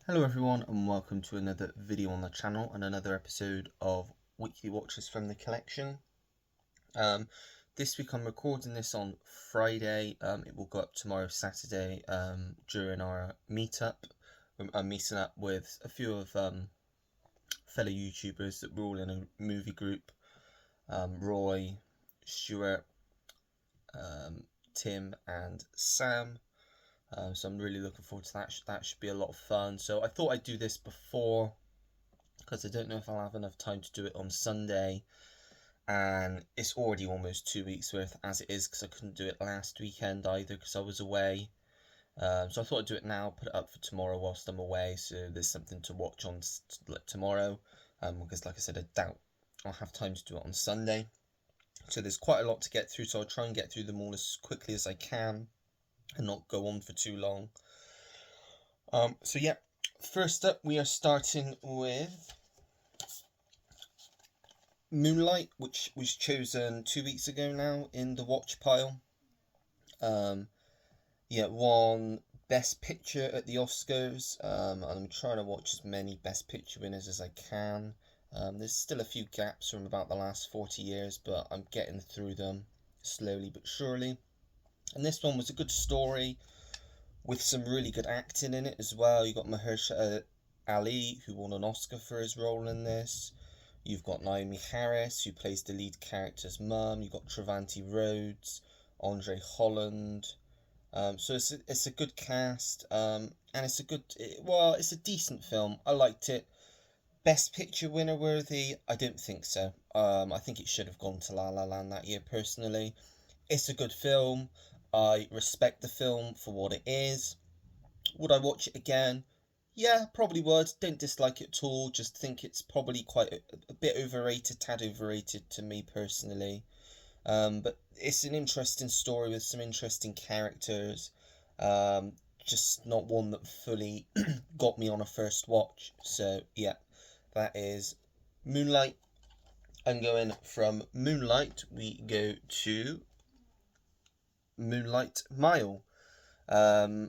Hello everyone and welcome to another video on the channel and another episode of Weekly Watches from the Collection. This week I'm recording this on Friday. It will go up tomorrow, Saturday, during our meetup. I'm meeting up with a few of fellow YouTubers that we're all in a movie group. Roy, Stuart, Tim and Sam. So I'm really looking forward to that. That should be a lot of fun. So I thought I'd do this before, because I don't know if I'll have enough time to do it on Sunday, and it's already almost 2 weeks worth as it is, because I couldn't do it last weekend either because I was away. So I thought I'd do it now, put it up for tomorrow whilst I'm away, so there's something to watch on tomorrow, because like I said, I doubt I'll have time to do it on Sunday. So there's quite a lot to get through, so I'll try and get through them all as quickly as I can and not go on for too long. So yeah, first up we are starting with Moonlight, which was chosen 2 weeks ago now in the watch pile. Won Best Picture at the Oscars, and I'm trying to watch as many Best Picture winners as I can. There's still a few gaps from about the last 40 years, but I'm getting through them slowly but surely. And this one was a good story with some really good acting in it as well. You got Mahershala Ali, who won an Oscar for his role in this. You've got Naomi Harris, who plays the lead character's mum. You've got Trevante Rhodes, Andre Holland. So it's a good cast, and it's a decent film. I liked it. Best Picture winner worthy? I don't think so. I think it should have gone to La La Land that year personally. It's a good film. I respect the film for what it is. Would I watch it again? Yeah, probably would. Don't dislike it at all. Just think it's probably quite a bit overrated, tad overrated to me personally. But it's an interesting story with some interesting characters. Just not one that fully got me on a first watch. So yeah, that is Moonlight. And going from Moonlight, we go to Moonlight Mile.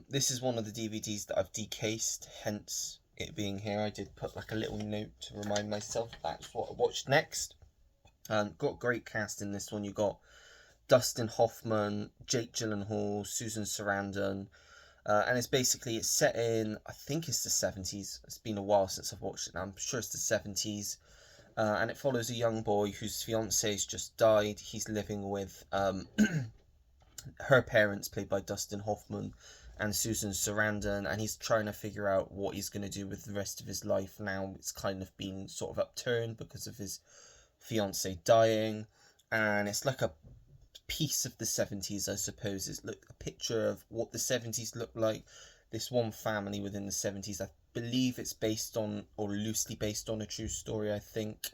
This is one of the DVDs that I've decased, hence it being here. I did put like a little note to remind myself that's what I watched next. Got great cast in this one. You got Dustin Hoffman, Jake Gyllenhaal, Susan Sarandon, and it's set in, I think it's the 70s. It's been a while since I've watched it now. I'm sure it's the 70s. And it follows a young boy whose fiance's just died. He's living with her parents, played by Dustin Hoffman and Susan Sarandon, and he's trying to figure out what he's going to do with the rest of his life now. It's kind of been sort of upturned because of his fiance dying, and it's like a piece of the 70s, I suppose. It's a picture of what the 70s looked like. This one family within the 70s, I believe it's based on, or loosely based on, a true story, I think.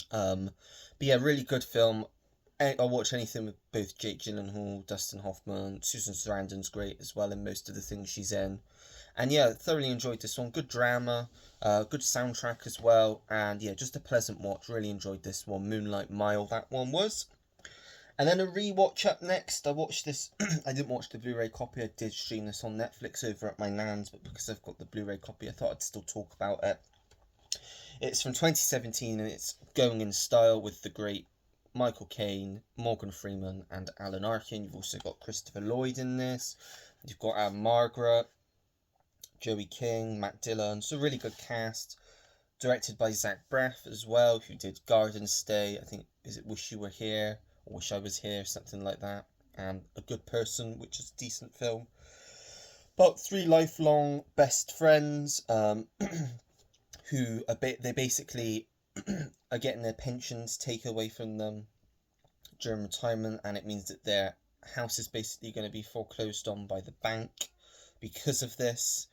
But yeah, really good film. I'll watch anything with both Jake Gyllenhaal, Dustin Hoffman. Susan Sarandon's great as well in most of the things she's in. And yeah, thoroughly enjoyed this one. Good drama, good soundtrack as well. And yeah, just a pleasant watch. Really enjoyed this one. Moonlight Mile, that one was. And then a rewatch up next. I watched this. I didn't watch the Blu-ray copy. I did stream this on Netflix over at my nan's, but because I've got the Blu-ray copy, I thought I'd still talk about it. It's from 2017 and it's going in style with the great Michael Caine, Morgan Freeman, and Alan Arkin. You've also got Christopher Lloyd in this. You've got Margaret, Joey King, Matt Dillon. So really good cast. Directed by Zach Braff as well, who did Garden State. I think, is it Wish You Were Here? Or Wish I Was Here, something like that. And A Good Person, which is a decent film. About three lifelong best friends who they basically are getting their pensions taken away from them during retirement, and it means that their house is basically going to be foreclosed on by the bank because of this.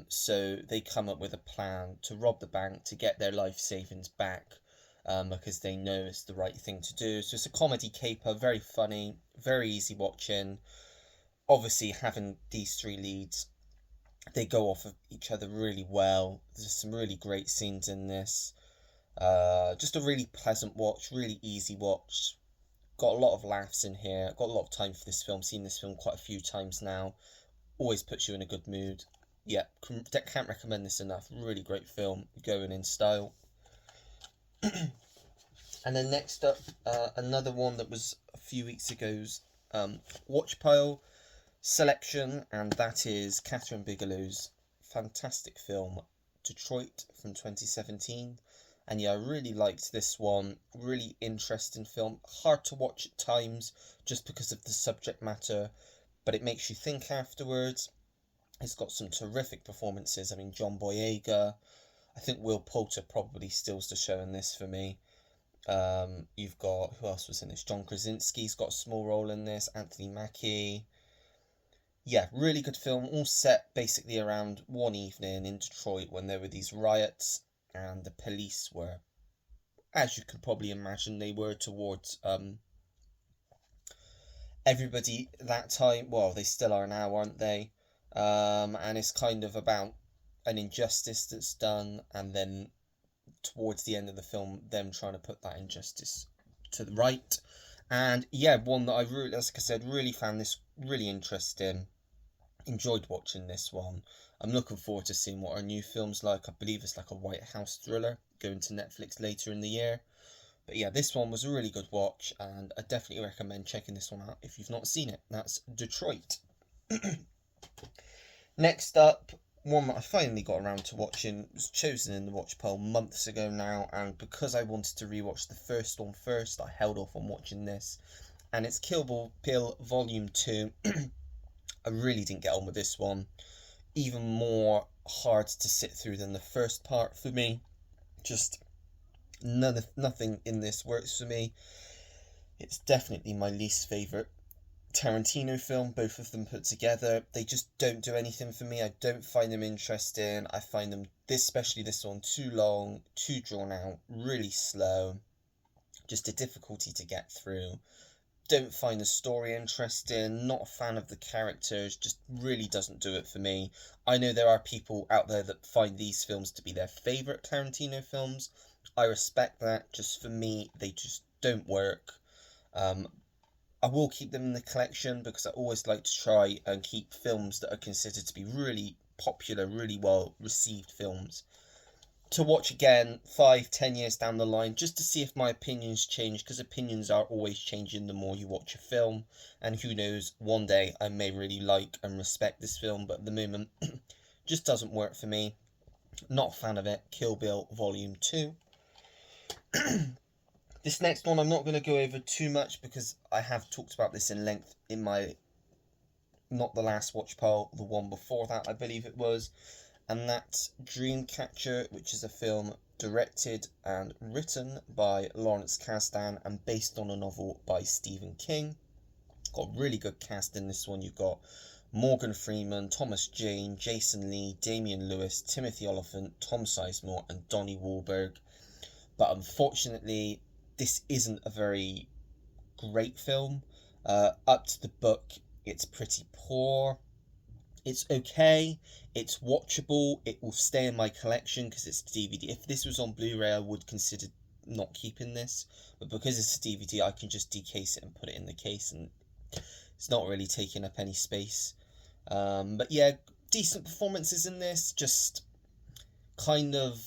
So they come up with a plan to rob the bank to get their life savings back, because they know it's the right thing to do. So it's a comedy caper, very funny, very easy watching. Obviously, having these three leads, they go off of each other really well. There's some really great scenes in this. Just a really pleasant watch, really easy watch. Got a lot of laughs in here. Got a lot of time for this film. Seen this film quite a few times now. Always puts you in a good mood. yeah, can't recommend this enough. Really great film, going in style. And then next up, another one that was a few weeks ago's watch pile selection, and that is Catherine Bigelow's fantastic film Detroit from 2017. And yeah, I really liked this one. Really interesting film. Hard to watch at times just because of the subject matter, but it makes you think afterwards. It's got some terrific performances. I mean, John Boyega. I think Will Poulter probably steals the show in this for me. You've got, who else was in this? John Krasinski's got a small role in this. Anthony Mackie. Yeah, really good film. All set basically around one evening in Detroit when there were these riots, and the police were, as you can probably imagine, they were towards everybody that time. Well, they still are now, aren't they? And it's kind of about an injustice that's done, and then towards the end of the film, them trying to put that injustice to the right. And yeah, one that I really, as I said, really found this really interesting. Enjoyed watching this one. I'm looking forward to seeing what our new film's like. I believe it's like a White House thriller going to Netflix later in the year. But yeah, this one was a really good watch, and I definitely recommend checking this one out if you've not seen it. That's Detroit. Next up, one that I finally got around to watching, was chosen in the watch pile months ago now, and because I wanted to rewatch the first one first, I held off on watching this. And it's Kill Bill Volume 2. I really didn't get on with this one. Even more hard to sit through than the first part for me. Just nothing in this works for me. It's definitely my least favourite Tarantino film, both of them put together. They just don't do anything for me. I don't find them interesting. I find them, especially this one, too long, too drawn out, really slow. Just a difficulty to get through. Don't find the story interesting, not a fan of the characters, just really doesn't do it for me. I know there are people out there that find these films to be their favourite Tarantino films. I respect that. Just for me, they just don't work. I will keep them in the collection because I always like to try and keep films that are considered to be really popular, really well received films to watch again 5-10 years down the line, just to see if my opinions change, because opinions are always changing the more you watch a film. And who knows, one day I may really like and respect this film, but at the moment just doesn't work for me. Not a fan of it. Kill Bill Volume 2. This next one I'm not going to go over too much because I have talked about this in length in my, not the last watch pile, the one before that I believe it was, and that's Dreamcatcher, which is a film directed and written by Lawrence Kasdan and based on a novel by Stephen King. Got a really good cast in this one. You've got Morgan Freeman, Thomas Jane, Jason Lee, Damian Lewis, Timothy Olyphant, Tom Sizemore and Donnie Wahlberg. But unfortunately, this isn't a very great film. Up to the book, it's pretty poor. It's okay. It's watchable. It will stay in my collection because it's a DVD. If this was on Blu-ray, I would consider not keeping this. But because it's a DVD, I can just decase it and put it in the case, and it's not really taking up any space. But yeah, decent performances in this. Just kind of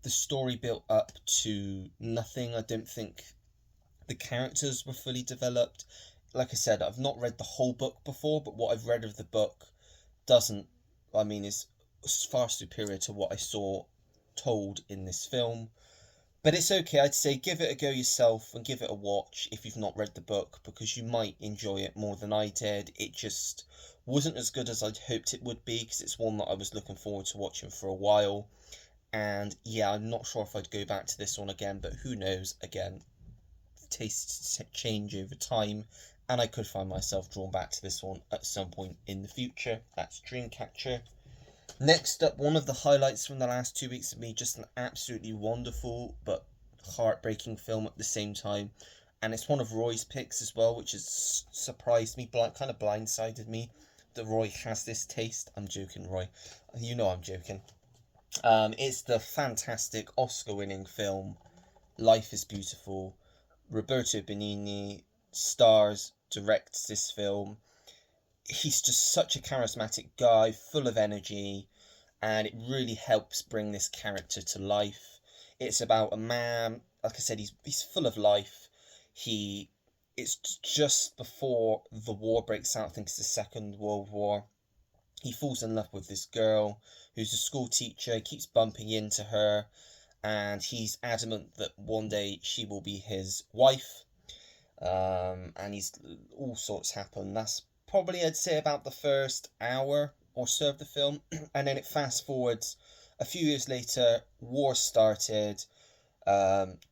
the story built up to nothing. I don't think the characters were fully developed. Like I said, I've not read the whole book before, but what I've read of the book is far superior to what I saw told in this film. But it's okay, I'd say give it a go yourself and give it a watch if you've not read the book, because you might enjoy it more than I did. It just wasn't as good as I'd hoped it would be, because it's one that I was looking forward to watching for a while. And yeah, I'm not sure if I'd go back to this one again, but who knows, again, tastes change over time, and I could find myself drawn back to this one at some point in the future. That's Dreamcatcher. Next up, one of the highlights from the last 2 weeks of me, just an absolutely wonderful but heartbreaking film at the same time. And it's one of Roy's picks as well, which has surprised me, kind of blindsided me that Roy has this taste. I'm joking, Roy. You know I'm joking. It's the fantastic Oscar-winning film Life is Beautiful. Roberto Benigni stars, directs this film. he's just such a charismatic guy, full of energy, and it really helps bring this character to life. It's about a man, like I said, he's full of life. He it's just before the war breaks out. I think it's the Second World War. He falls in love with this girl who's a school teacher. He keeps bumping into her, and he's adamant that one day she will be his wife. And he's all sorts happen. That's probably, I'd say, about the first hour or so of the film, and then it fast forwards a few years later. War started.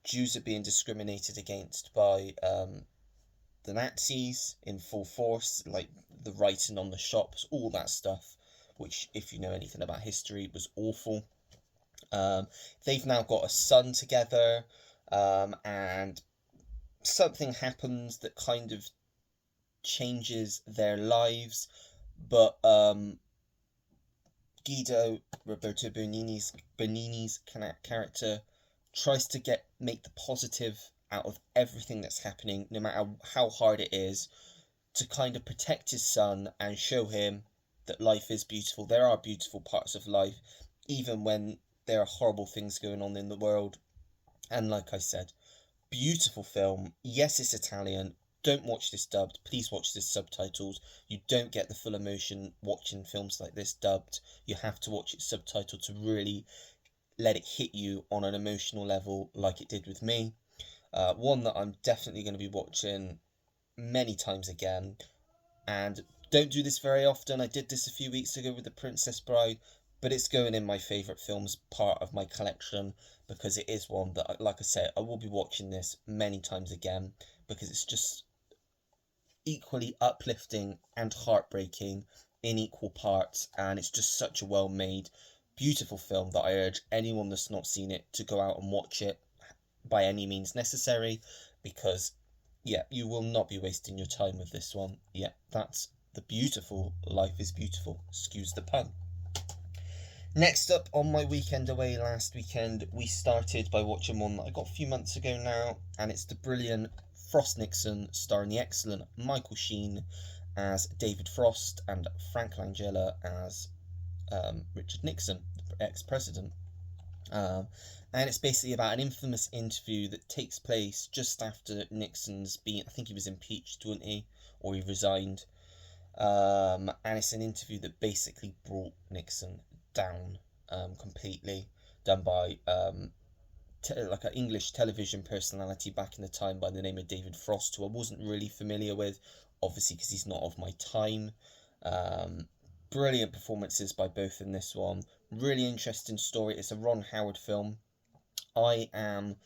Jews are being discriminated against by the Nazis in full force, like the writing on the shops, all that stuff, which, if you know anything about history, was awful. They've now got a son together, and something happens that kind of changes their lives, but Guido, Roberto Benigni's character, tries to make the positive out of everything that's happening, no matter how hard it is, to kind of protect his son and show him that life is beautiful. There are beautiful parts of life, even when there are horrible things going on in the world. And like I said, beautiful film. Yes, it's Italian. Don't watch this dubbed. Please watch this subtitles. You don't get the full emotion watching films like this dubbed. You have to watch it subtitled to really let it hit you on an emotional level like it did with me. One that I'm definitely going to be watching many times again. And don't do this very often. I did this a few weeks ago with The Princess Bride, but it's going in my favourite films part of my collection, because it is one that, like I said, I will be watching this many times again, because it's just equally uplifting and heartbreaking in equal parts, and it's just such a well made, beautiful film that I urge anyone that's not seen it to go out and watch it by any means necessary, because yeah, you will not be wasting your time with this one. Yeah, that's the beautiful Life is Beautiful, excuse the pun. Next up, on my weekend away last weekend, we started by watching one that I got a few months ago now, and it's the brilliant Frost Nixon, starring the excellent Michael Sheen as David Frost and Frank Langella as Richard Nixon, the ex-president. And it's basically about an infamous interview that takes place just after Nixon's been, I think he was impeached, wasn't he? Or he resigned. And it's an interview that basically brought Nixon down completely, done by like an English television personality back in the time by the name of David Frost, who I wasn't really familiar with, obviously because he's not of my time. Brilliant performances by both in this one. Really interesting story. It's a Ron Howard film. I am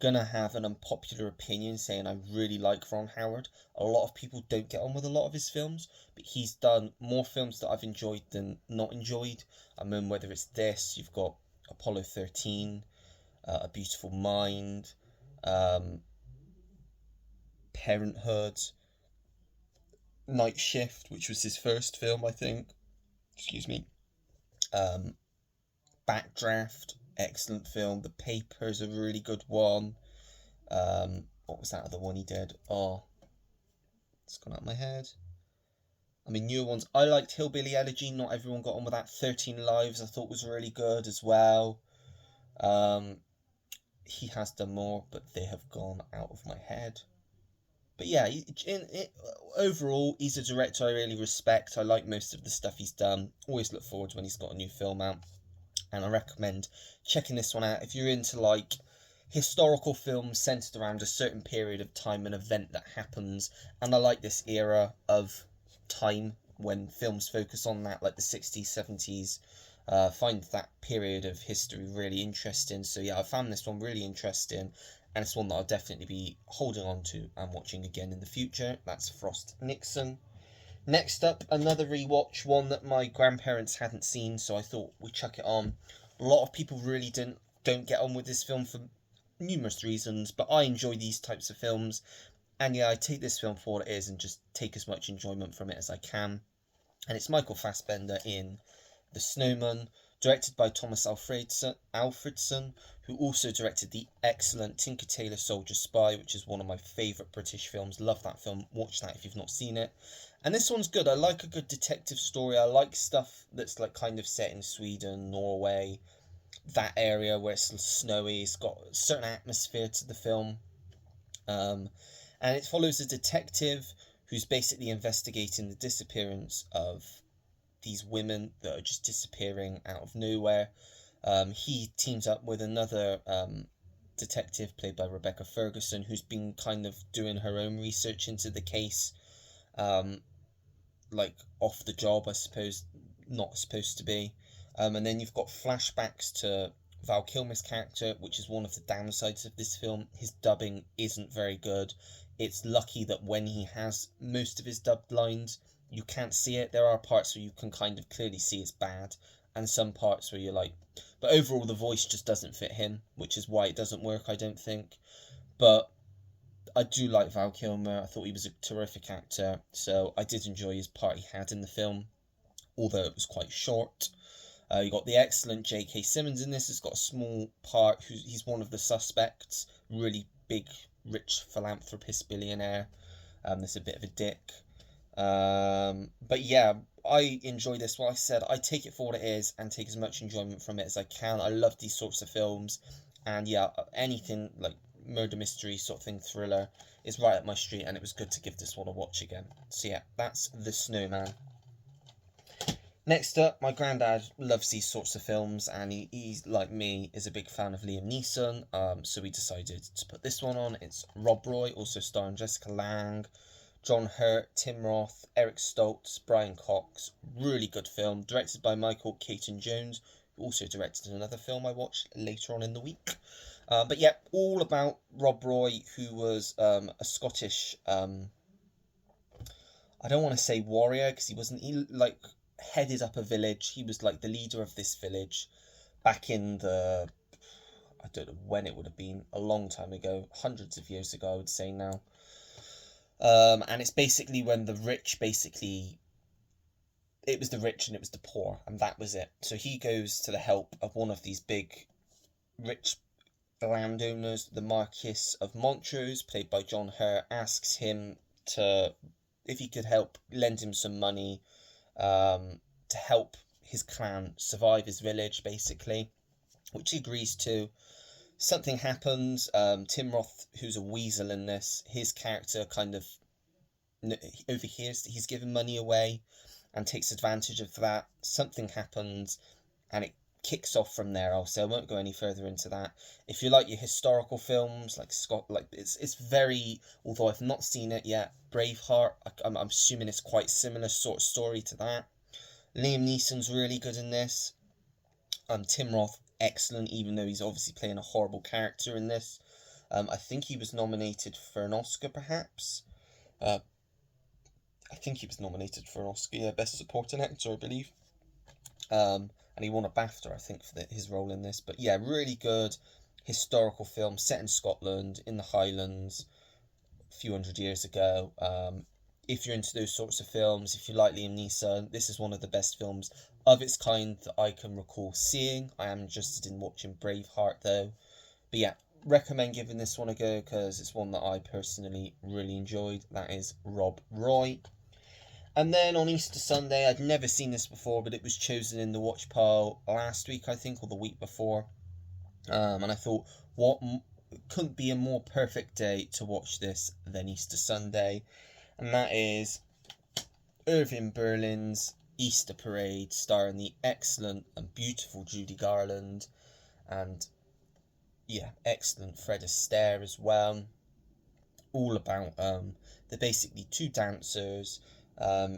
gonna have an unpopular opinion saying I really like Ron Howard. A lot of people don't get on with a lot of his films, but he's done more films that I've enjoyed than not enjoyed. I mean, whether it's this, you've got Apollo 13, A Beautiful Mind, Parenthood, Night Shift, which was his first film, I think. Excuse me. Backdraft, excellent film. The Paper's a really good one. What was that other one he did? Oh, it's gone out of my head. I mean, newer ones. I liked Hillbilly Elegy. Not everyone got on with that. 13 Lives I thought was really good as well. He has done more, but they have gone out of my head. But yeah, overall, he's a director I really respect. I like most of the stuff he's done. Always look forward to when he's got a new film out. And I recommend checking this one out if you're into like historical films centered around a certain period of time, an event that happens. And I like this era of time when films focus on that, like the 60s, 70s. Find that period of history really interesting. So yeah, I found this one really interesting, and it's one that I'll definitely be holding on to and watching again in the future. That's Frost Nixon. Next up, another rewatch, one that my grandparents hadn't seen, so I thought we'd chuck it on. A lot of people really don't get on with this film for numerous reasons, but I enjoy these types of films, and yeah, I take this film for what it is and just take as much enjoyment from it as I can. And it's Michael Fassbender in The Snowman, Directed by Thomas Alfredson, who also directed the excellent Tinker Tailor Soldier Spy, which is one of my favourite British films. Love that film. Watch that if you've not seen it. And this one's good. I like a good detective story. I like stuff that's like kind of set in Sweden, Norway, that area where it's snowy. It's got a certain atmosphere to the film. And it follows a detective who's basically investigating the disappearance of these women that are just disappearing out of nowhere. He teams up with another detective played by Rebecca Ferguson, who's been kind of doing her own research into the case, like off the job, I suppose, not supposed to be. And then you've got flashbacks to Val Kilmer's character, which is one of the downsides of this film. His dubbing isn't very good. It's lucky that when he has most of his dubbed lines, you can't see it. There are parts where you can kind of clearly see it's bad, and some parts where you're like, but overall the voice just doesn't fit him, which is why it doesn't work, I don't think. But I do like Val Kilmer. I thought he was a terrific actor, so I did enjoy his part he had in the film, although it was quite short. You got the excellent J.K. Simmons in this. He's got a small part. He's one of the suspects. Really big, rich philanthropist, billionaire. There's a bit of a dick. But yeah, I enjoy this. Like I said, I take it for what it is and take as much enjoyment from it as I can. I love these sorts of films, and yeah, anything like murder mystery sort of thing, thriller, is right up my street, and it was good to give this one a watch again. So yeah, that's The Snowman. Next up, my granddad loves these sorts of films, and he's like me, is a big fan of Liam Neeson, so we decided to put this one on. It's Rob Roy, also starring Jessica Lange, John Hurt, Tim Roth, Eric Stoltz, Brian Cox. Really good film, directed by Michael Caton-Jones, who also directed another film I watched later on in the week. But yeah, all about Rob Roy, who was a Scottish, I don't want to say warrior, because he like headed up a village. He was like the leader of this village back in the, I don't know when it would have been, a long time ago, hundreds of years ago, I would say now. And it's basically when the rich it was the rich and it was the poor, and that was it. So he goes to the help of one of these big rich landowners, the Marquis of Montrose, played by John Hurt, asks him if he could lend him some money to help his clan survive his village, basically, which he agrees to. Something happens. Tim Roth, who's a weasel in this, his character kind of overhears that he's given money away and takes advantage of that. Something happens, and it kicks off from there. I won't go any further into that. If you like your historical films, like it's very, although I've not seen it yet, Braveheart, I'm assuming it's quite similar sort of story to that. Liam Neeson's really good in this. Tim Roth, excellent, even though he's obviously playing a horrible character in this. I think he was nominated for an Oscar, perhaps. I think he was nominated for an Oscar, yeah, Best Supporting Actor, I believe. And he won a BAFTA, I think, for his role in this. But yeah, really good historical film set in Scotland, in the Highlands, a few hundred years ago. If you're into those sorts of films, if you like Liam Neeson, this is one of the best films of its kind that I can recall seeing. I am interested in watching Braveheart, though. But yeah, recommend giving this one a go, because it's one that I personally really enjoyed. That is Rob Roy. And then on Easter Sunday, I'd never seen this before, but it was chosen in the watch pile last week, I think, or the week before. And I thought, couldn't be a more perfect day to watch this than Easter Sunday. And that is Irving Berlin's Easter Parade, starring the excellent and beautiful Judy Garland, and yeah, excellent Fred Astaire as well. All about they're basically two dancers.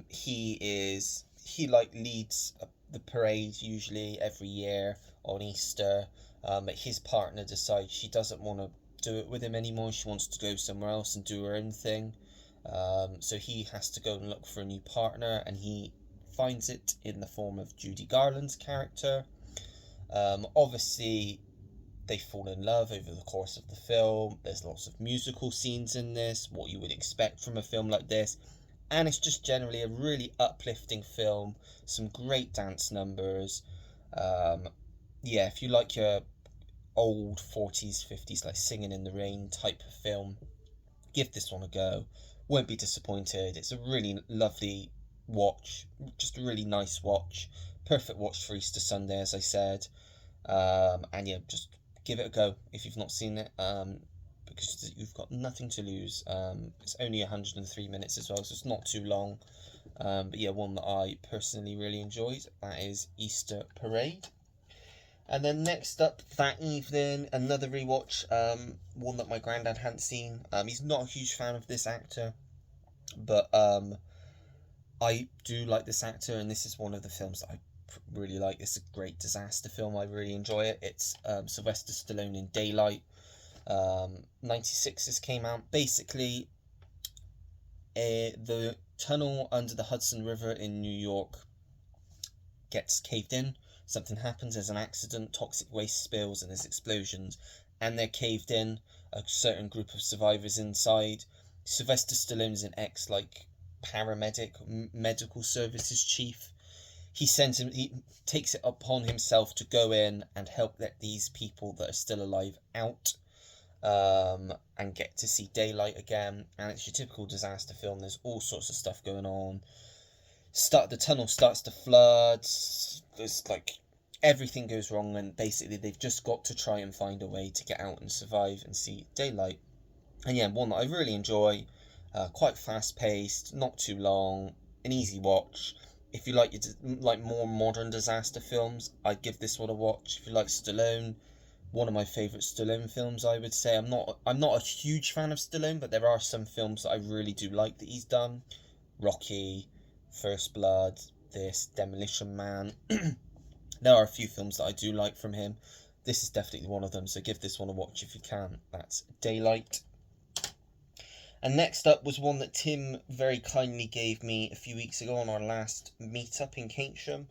He leads the parade usually every year on Easter, but his partner decides she doesn't want to do it with him anymore. She wants to go somewhere else and do her own thing. So he has to go and look for a new partner, and he finds it in the form of Judy Garland's character. Obviously, they fall in love over the course of the film. There's lots of musical scenes in this, what you would expect from a film like this. And it's just generally a really uplifting film. Some great dance numbers. Yeah, if you like your old 40s, 50s, like Singing in the Rain type of film, give this one a go. Won't be disappointed. It's a really lovely watch, just a really nice watch. Perfect watch for Easter Sunday, as I said. And yeah, just give it a go if you've not seen it, because you've got nothing to lose. It's only 103 minutes as well, so it's not too long. But yeah, one that I personally really enjoyed. That is Easter Parade. And then next up that evening, another rewatch, one that my granddad hadn't seen. He's not a huge fan of this actor, but I do like this actor, and this is one of the films that I really like. It's a great disaster film. I really enjoy it. It's Sylvester Stallone in Daylight. 96 this came out. Basically, the tunnel under the Hudson River in New York gets caved in. Something happens, there's an accident, toxic waste spills, and there's explosions, and they're caved in. A certain group of survivors inside. Sylvester Stallone's an ex paramedic, medical services chief. He takes it upon himself to go in and help let these people that are still alive out, and get to see daylight again. And it's your typical disaster film. There's all sorts of stuff going on. The tunnel starts to flood. There's everything goes wrong, and basically they've just got to try and find a way to get out and survive and see daylight. And yeah, one that I really enjoy. Quite fast paced, not too long, an easy watch. If you like more modern disaster films, I'd give this one a watch. If you like Stallone, one of my favourite Stallone films, I would say. I'm not a huge fan of Stallone, but there are some films that I really do like that he's done. Rocky, First Blood, this, Demolition Man. There are a few films that I do like from him. This is definitely one of them, so give this one a watch if you can. That's Daylight. And next up was one that Tim very kindly gave me a few weeks ago on our last meetup in Keynsham,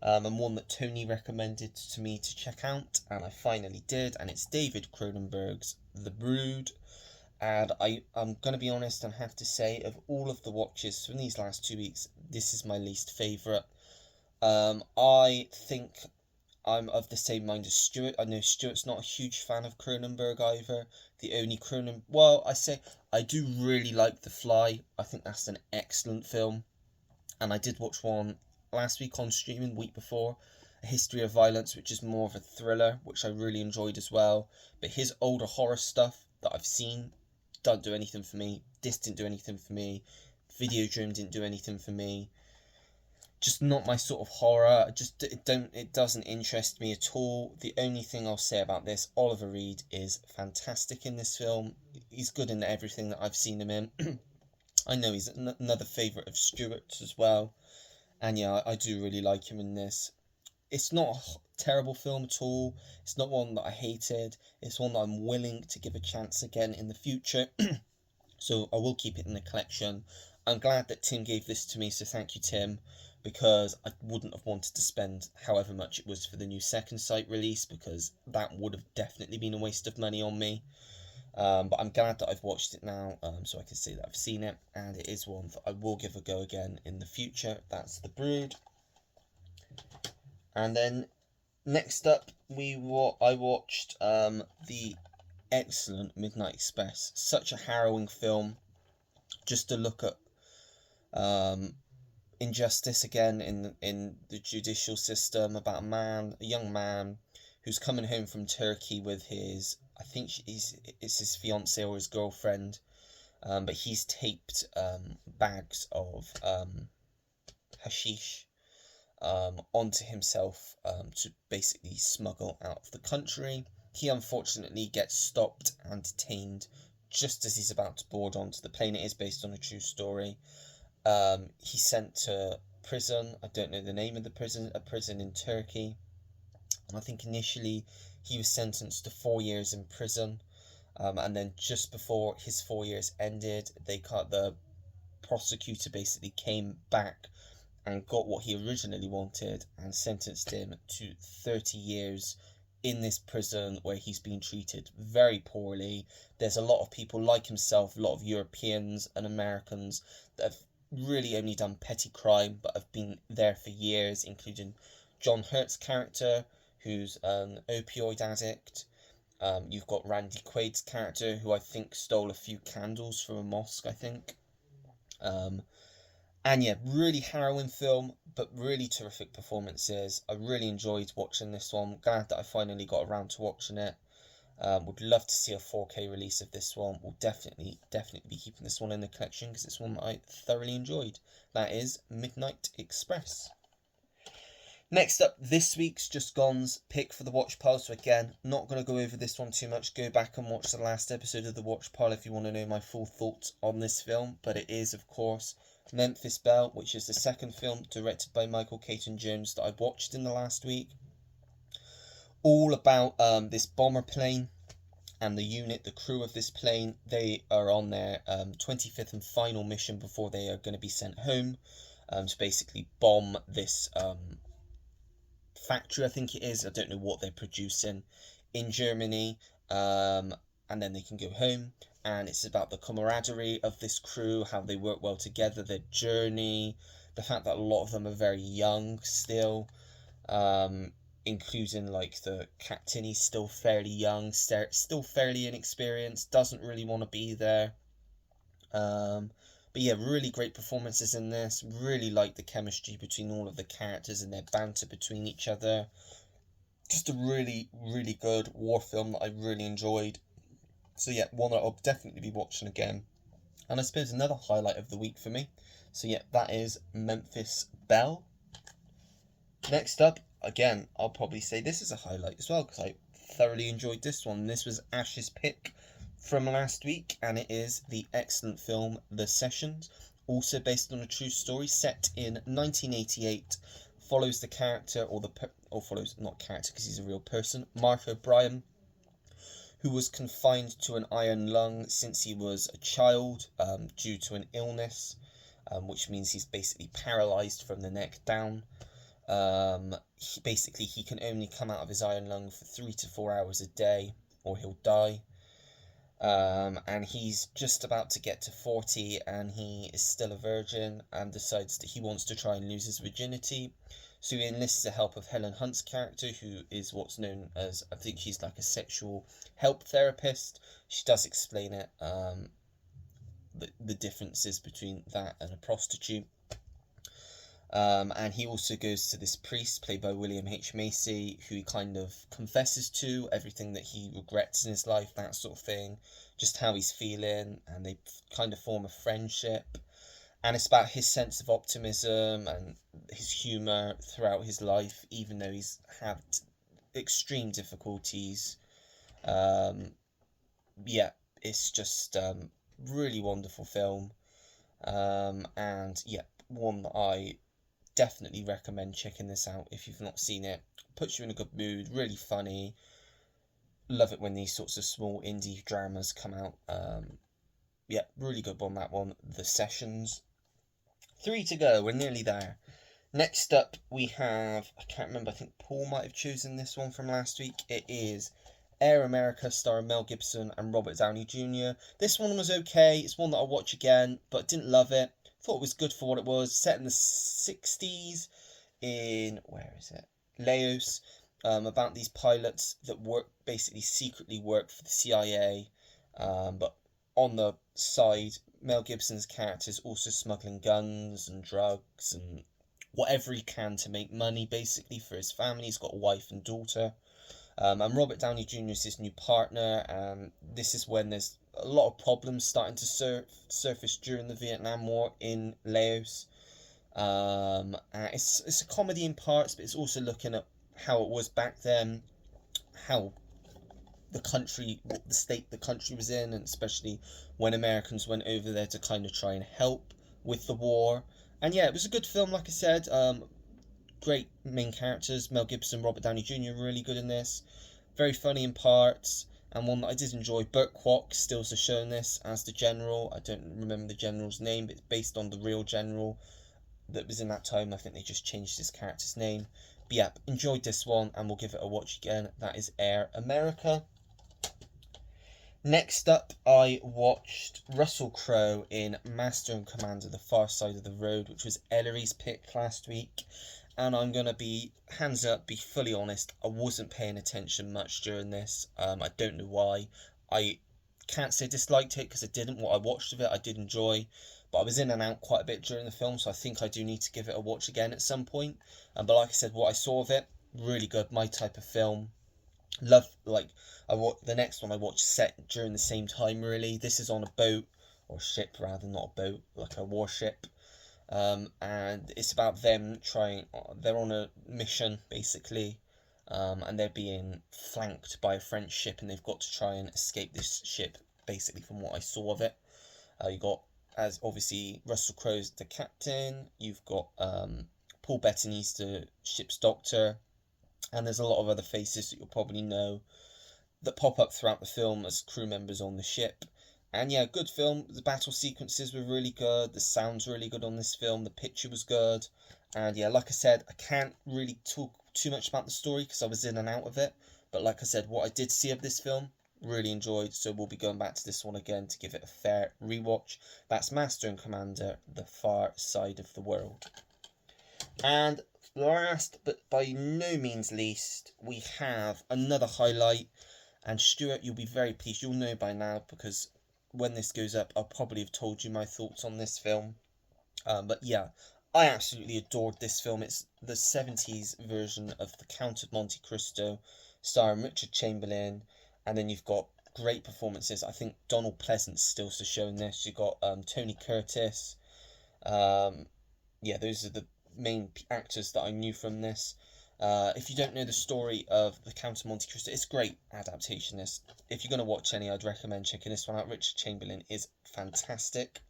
and one that Tony recommended to me to check out, and I finally did, and it's David Cronenberg's The Brood. And I'm going to be honest and have to say, of all of the watches from these last 2 weeks, this is my least favourite. I think I'm of the same mind as Stuart. I know Stuart's not a huge fan of Cronenberg either. The only I do really like The Fly. I think that's an excellent film. And I did watch one last week on streaming, week before, A History of Violence, which is more of a thriller, which I really enjoyed as well. But his older horror stuff that I've seen don't do anything for me. This didn't do anything for me. Videodrome didn't do anything for me. Just not my sort of horror. It doesn't interest me at all. The only thing I'll say about this, Oliver Reed is fantastic in this film. He's good in everything that I've seen him in. I know he's another favourite of Stuart's as well. And yeah, I do really like him in this. It's not a terrible film at all. It's not one that I hated. It's one that I'm willing to give a chance again in the future. So I will keep it in the collection. I'm glad that Tim gave this to me, so thank you, Tim, because I wouldn't have wanted to spend however much it was for the new Second Sight release, because that would have definitely been a waste of money on me. But I'm glad that I've watched it now, so I can say that I've seen it, and it is one that I will give a go again in the future. That's The Brood. And then next up, I watched the excellent Midnight Express. Such a harrowing film. Just to look at injustice again in the judicial system, about a young man who's coming home from Turkey with it's his fiance or his girlfriend, but he's taped bags of hashish onto himself to basically smuggle out of the country. He unfortunately gets stopped and detained just as he's about to board onto the plane. It is based on a true story. He's sent to prison. I don't know the name of the prison, a prison in Turkey. And I think initially he was sentenced to 4 years in prison. And then just before his 4 years ended, the prosecutor basically came back and got what he originally wanted and sentenced him to 30 years in this prison where he's been treated very poorly. There's a lot of people like himself, a lot of Europeans and Americans that have really only done petty crime but have been there for years, including John Hurt's character, who's an opioid addict. You've got Randy Quaid's character, who I think stole a few candles from a mosque, I think. And yeah, really harrowing film, but really terrific performances. I really enjoyed watching this one. Glad that I finally got around to watching it. Would love to see a 4K release of this one. We'll definitely be keeping this one in the collection because it's one that I thoroughly enjoyed. That is Midnight Express. Next up, this week's Just Gone's pick for the watch pile. So again, not going to go over this one too much. Go back and watch the last episode of the watch pile if you want to know my full thoughts on this film. But it is, of course, Memphis Belle, which is the second film directed by Michael Caton-Jones that I watched in the last week. All about this bomber plane and the unit, the crew of this plane. They are on their 25th and final mission before they are going to be sent home to basically bomb this factory, I think it is. I don't know what they're producing in Germany, and then they can go home. And it's about the camaraderie of this crew, how they work well together, their journey, the fact that a lot of them are very young still, including like the captain. He's still fairly young, still fairly inexperienced, doesn't really want to be there. But yeah, really great performances in this. Really like the chemistry between all of the characters and their banter between each other. Just a really, really good war film that I really enjoyed. So yeah, one that I'll definitely be watching again. And I suppose another highlight of the week for me. So yeah, that is Memphis Belle. Next up, again, I'll probably say this is a highlight as well because I thoroughly enjoyed this one. This was Ash's pick from last week, and it is the excellent film The Sessions, also based on a true story set in 1988. Follows the character, follows not character because he's a real person, Mark O'Brien, who was confined to an iron lung since he was a child due to an illness, which means he's basically paralysed from the neck down. He can only come out of his iron lung for 3 to 4 hours a day or he'll die. And he's just about to get to 40 and he is still a virgin and decides that he wants to try and lose his virginity. So he enlists the help of Helen Hunt's character, who is what's known as, I think she's like a sexual help therapist. She does explain it, the differences between that and a prostitute. And he also goes to this priest, played by William H. Macy, who he kind of confesses to everything that he regrets in his life, that sort of thing, just how he's feeling, and they kind of form a friendship. And it's about his sense of optimism and his humour throughout his life, even though he's had extreme difficulties. Yeah, it's just really wonderful film. And yeah, one that I definitely recommend checking this out if you've not seen it. Puts you in a good mood, really funny. Love it when these sorts of small indie dramas come out. Yeah, really good one, that one. The Sessions. 3 to go, we're nearly there. Next up we have, I can't remember, I think Paul might have chosen this one from last week. It is Air America, starring Mel Gibson and Robert Downey Jr. This one was okay, it's one that I'll watch again, but didn't love it. Thought it was good for what it was. Set in the 60s in, where is it? Laos. About these pilots that basically secretly work for the CIA, but on the side, Mel Gibson's character is also smuggling guns and drugs and whatever he can to make money, basically, for his family. He's got a wife and daughter. And Robert Downey Jr. is his new partner. This is when there's a lot of problems starting to surface during the Vietnam War in Laos. It's a comedy in parts, but it's also looking at how it was back then, how the country, the state the country was in, and especially when Americans went over there to kind of try and help with the war. And yeah, it was a good film, like I said. Great main characters, Mel Gibson, Robert Downey Jr. really good in this. Very funny in parts, and one that I did enjoy. Burt Kwok still to show in this as the general. I don't remember the general's name, but it's based on the real general that was in that time. I think they just changed his character's name. But yeah, enjoyed this one, and we'll give it a watch again. That is Air America. Next up, I watched Russell Crowe in Master and Commander: The Far Side of the Road, which was Ellery's pick last week. and I'm going to be, hands up, be fully honest, I wasn't paying attention much during this. I don't know why. I can't say disliked it, because I didn't. What I watched of it, I did enjoy, but I was in and out quite a bit during the film, so I think I do need to give it a watch again at some point. But like I said, what I saw of it, really good, my type of film. Love, like, the next one I watched set during the same time, really. This is on a boat, or ship rather, not a boat, like a warship. And it's about them they're on a mission, basically, and they're being flanked by a French ship, and they've got to try and escape this ship, basically, from what I saw of it. You got, as obviously, Russell Crowe's the captain, you've got Paul Bettany's the ship's doctor, and there's a lot of other faces that you'll probably know that pop up throughout the film as crew members on the ship. And yeah, good film. The battle sequences were really good. The sound's really good on this film. The picture was good. And yeah, like I said, I can't really talk too much about the story because I was in and out of it. But like I said, what I did see of this film, really enjoyed. So we'll be going back to this one again to give it a fair rewatch. That's Master and Commander, The Far Side of the World. And last, but by no means least, we have another highlight. And Stuart, you'll be very pleased. You'll know by now, because when this goes up, I'll probably have told you my thoughts on this film. But yeah, I absolutely adored this film. It's the 70s version of The Count of Monte Cristo, starring Richard Chamberlain. And then you've got great performances. I think Donald Pleasance still to show in this. You've got Tony Curtis. Yeah, those are the main actors that I knew from this. If you don't know the story of The Count of Monte Cristo, it's a great adaptation. If you're going to watch any, I'd recommend checking this one out. Richard Chamberlain is fantastic.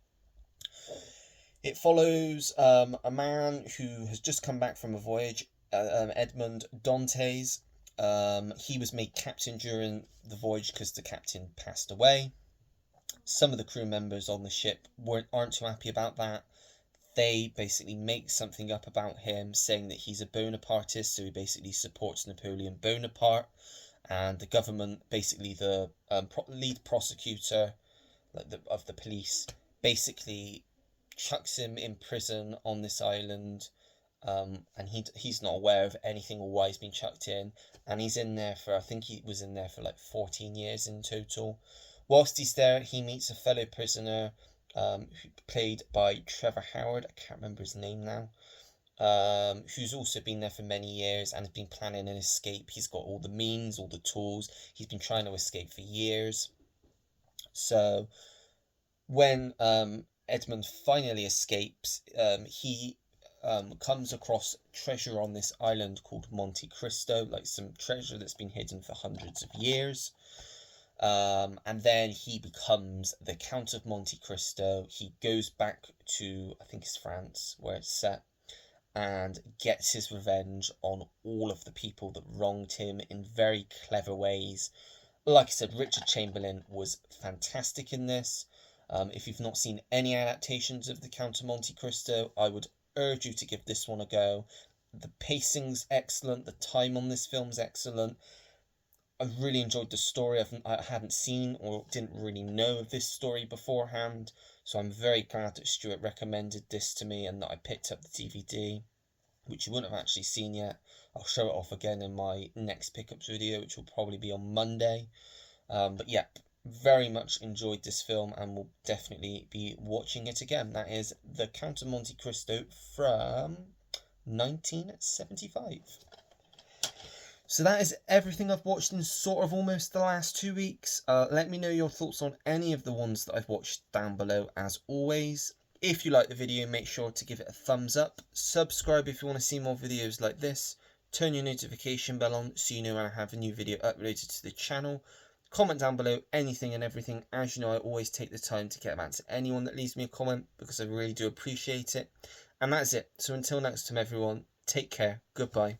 It follows a man who has just come back from a voyage, Edmond Dantes. He was made captain during the voyage because the captain passed away. Some of the crew members on the ship aren't too happy about that. They basically make something up about him, saying that he's a Bonapartist, so he basically supports Napoleon Bonaparte, and the government, basically the lead prosecutor of the police, basically chucks him in prison on this island, and he's not aware of anything or why he's been chucked in, and he's in there for, I think he was in there for like 14 years in total. Whilst he's there, he meets a fellow prisoner, played by Trevor Howard, I can't remember his name now, who's also been there for many years and has been planning an escape. He's got all the means, all the tools, he's been trying to escape for years. So when Edmund finally escapes, he comes across treasure on this island called Monte Cristo, like some treasure that's been hidden for hundreds of years. And then he becomes the Count of Monte Cristo. He goes back to, I think it's France, where it's set, and gets his revenge on all of the people that wronged him in very clever ways. Like I said, Richard Chamberlain was fantastic in this. If you've not seen any adaptations of the Count of Monte Cristo, I would urge you to give this one a go. The pacing's excellent, the time on this film's excellent. I really enjoyed the story. I hadn't seen or didn't really know of this story beforehand, so I'm very glad that Stuart recommended this to me and that I picked up the DVD, which you wouldn't have actually seen yet. I'll show it off again in my next pickups video, which will probably be on Monday. But yeah, very much enjoyed this film and will definitely be watching it again. That is The Count of Monte Cristo from 1975. So that is everything I've watched in sort of almost the last 2 weeks. Let me know your thoughts on any of the ones that I've watched down below, as always. If you like the video, make sure to give it a thumbs up. Subscribe if you want to see more videos like this. Turn your notification bell on so you know when I have a new video uploaded to the channel. Comment down below anything and everything. As you know, I always take the time to get back to anyone that leaves me a comment, because I really do appreciate it. And that's it. So until next time, everyone, take care. Goodbye.